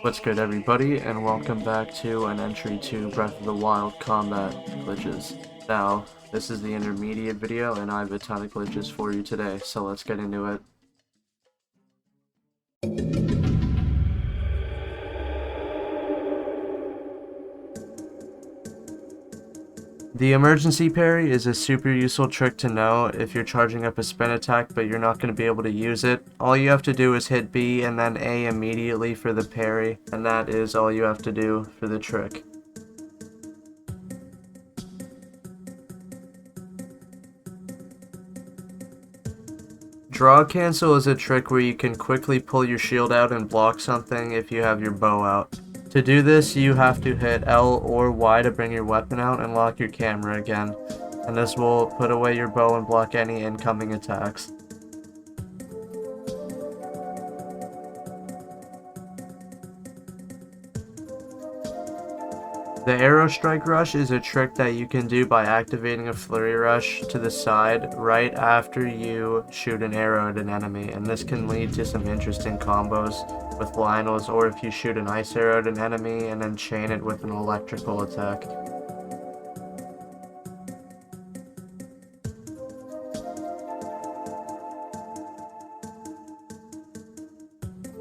What's good, everybody, and welcome back to an entry to Breath of the Wild combat glitches. Now, this is the intermediate video, and I have a ton of glitches for you today, so let's get into it. The emergency parry is a super useful trick to know if you're charging up a spin attack but you're not going to be able to use it. All you have to do is hit B and then A immediately for the parry, and that is all you have to do for the trick. Draw cancel is a trick where you can quickly pull your shield out and block something if you have your bow out. To do this, you have to hit L or Y to bring your weapon out and lock your camera again, and this will put away your bow and block any incoming attacks. The arrow strike rush is a trick that you can do by activating a flurry rush to the side right after you shoot an arrow at an enemy, and this can lead to some interesting combos with Lionels, or if you shoot an ice arrow at an enemy and then chain it with an electrical attack.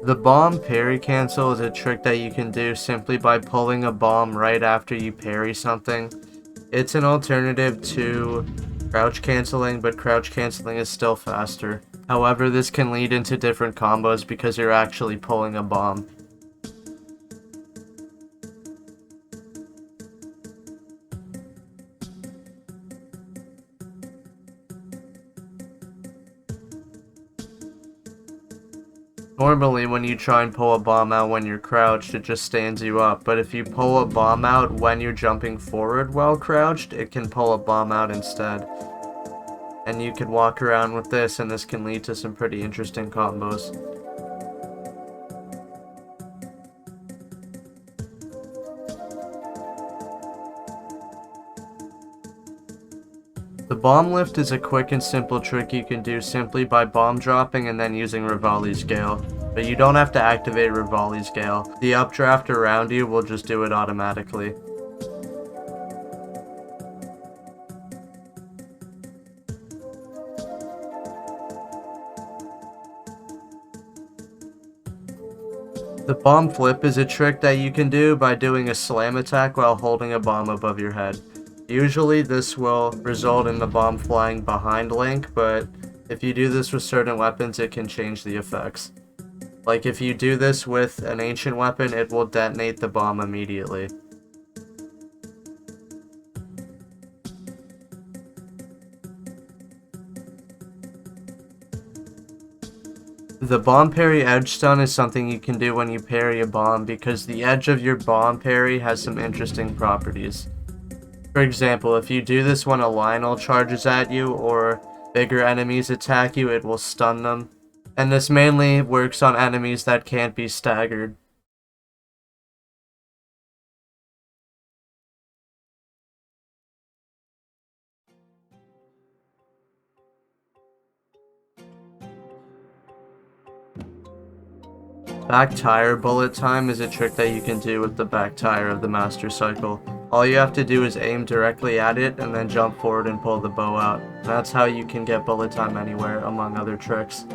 The bomb parry cancel is a trick that you can do simply by pulling a bomb right after you parry something. It's an alternative to crouch canceling, but crouch canceling is still faster. However, this can lead into different combos because you're actually pulling a bomb. Normally, when you try and pull a bomb out when you're crouched, it just stands you up, but if you pull a bomb out when you're jumping forward while crouched, it can pull a bomb out instead. And you can walk around with this, and this can lead to some pretty interesting combos. The bomb lift is a quick and simple trick you can do simply by bomb dropping and then using Rivali's Gale. But you don't have to activate Rivali's Gale. The updraft around you will just do it automatically. The bomb flip is a trick that you can do by doing a slam attack while holding a bomb above your head. Usually this will result in the bomb flying behind Link, but if you do this with certain weapons, it can change the effects. Like if you do this with an ancient weapon, it will detonate the bomb immediately. The bomb parry edge stun is something you can do when you parry a bomb because the edge of your bomb parry has some interesting properties. For example, if you do this when a Lionel charges at you or bigger enemies attack you, it will stun them. And this mainly works on enemies that can't be staggered. Back tire bullet time is a trick that you can do with the back tire of the Master Cycle. All you have to do is aim directly at it and then jump forward and pull the bow out. That's how you can get bullet time anywhere, among other tricks.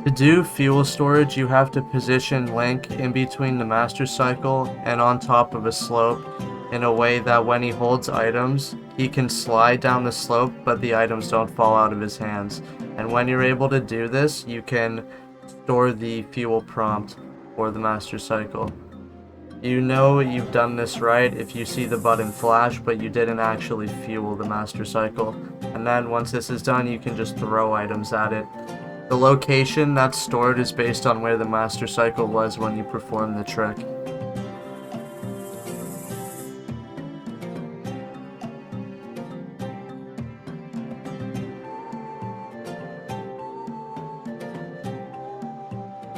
To do fuel storage, you have to position Link in between the Master Cycle and on top of a slope in a way that when he holds items, he can slide down the slope, but the items don't fall out of his hands. And when you're able to do this, you can store the fuel prompt for the Master Cycle. You know you've done this right if you see the button flash, but you didn't actually fuel the Master Cycle. And then once this is done, you can just throw items at it. The location that's stored is based on where the Master Cycle was when you performed the trick.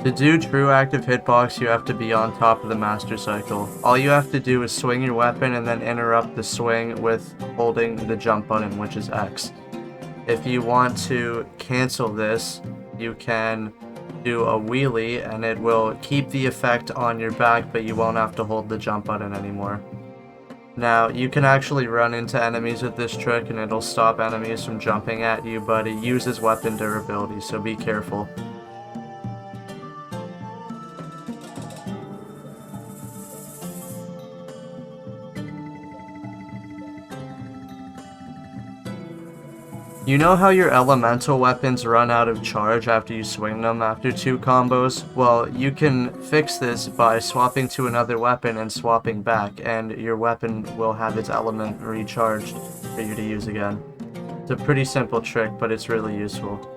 To do true active hitbox, you have to be on top of the master cycle. All you have to do is swing your weapon and then interrupt the swing with holding the jump button, which is X. If you want to cancel this, you can do a wheelie and it will keep the effect on your back, but you won't have to hold the jump button anymore. Now, you can actually run into enemies with this trick and it'll stop enemies from jumping at you, but it uses weapon durability, so be careful. You know how your elemental weapons run out of charge after you swing them after 2 combos? Well, you can fix this by swapping to another weapon and swapping back, and your weapon will have its element recharged for you to use again. It's a pretty simple trick, but it's really useful.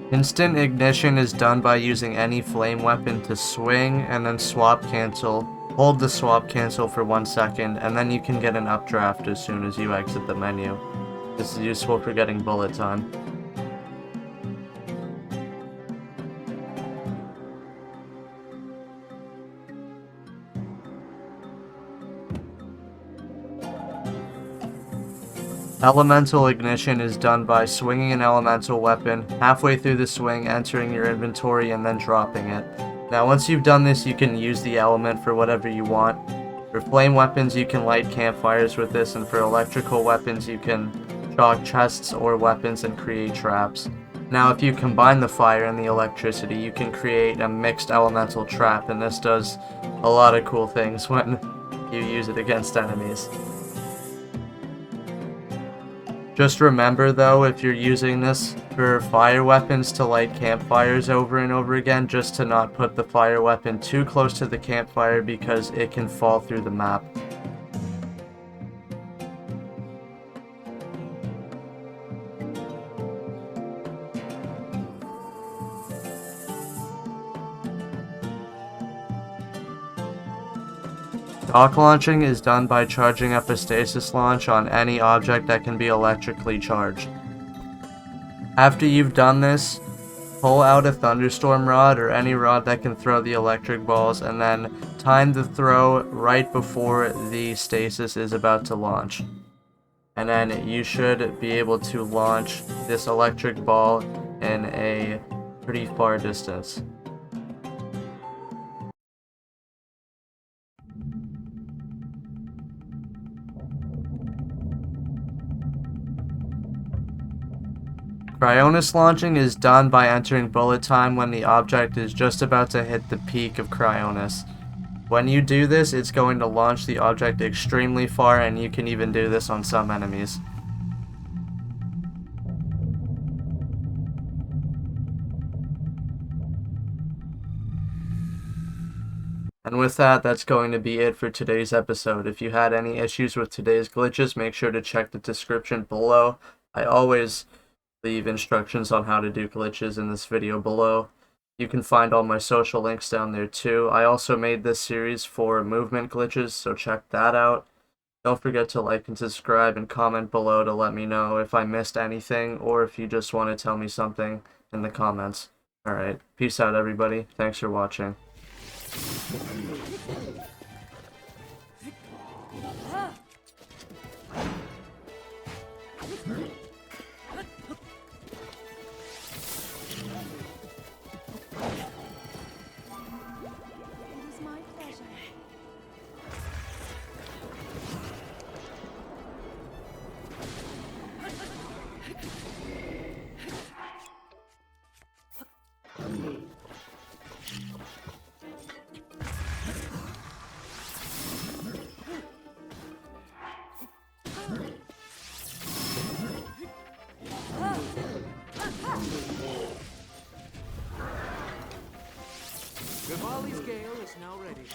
Instant ignition is done by using any flame weapon to swing and then swap cancel. Hold the swap cancel for 1 second and then you can get an updraft as soon as you exit the menu. This is useful for getting bullet time. Elemental ignition is done by swinging an elemental weapon, halfway through the swing entering your inventory and then dropping it. Now once you've done this, you can use the element for whatever you want. For flame weapons you can light campfires with this, and for electrical weapons you can chalk chests or weapons and create traps. Now if you combine the fire and the electricity, you can create a mixed elemental trap, and this does a lot of cool things when you use it against enemies. Just remember though, if you're using this for fire weapons to light campfires over and over again, just to not put the fire weapon too close to the campfire because it can fall through the map. Dock launching is done by charging up a stasis launch on any object that can be electrically charged. After you've done this, pull out a thunderstorm rod or any rod that can throw the electric balls and then time the throw right before the stasis is about to launch. And then you should be able to launch this electric ball in a pretty far distance. Cryonis launching is done by entering bullet time when the object is just about to hit the peak of Cryonis. When you do this, it's going to launch the object extremely far, and you can even do this on some enemies. And with that, that's going to be it for today's episode. If you had any issues with today's glitches, make sure to check the description below. I always leave instructions on how to do glitches in this video below. You can find all my social links down there too. I also made this series for movement glitches, so check that out. Don't forget to like and subscribe and comment below to let me know if I missed anything or if you just want to tell me something in the comments. Alright, peace out everybody. Thanks for watching. Rivali's gale is now ready.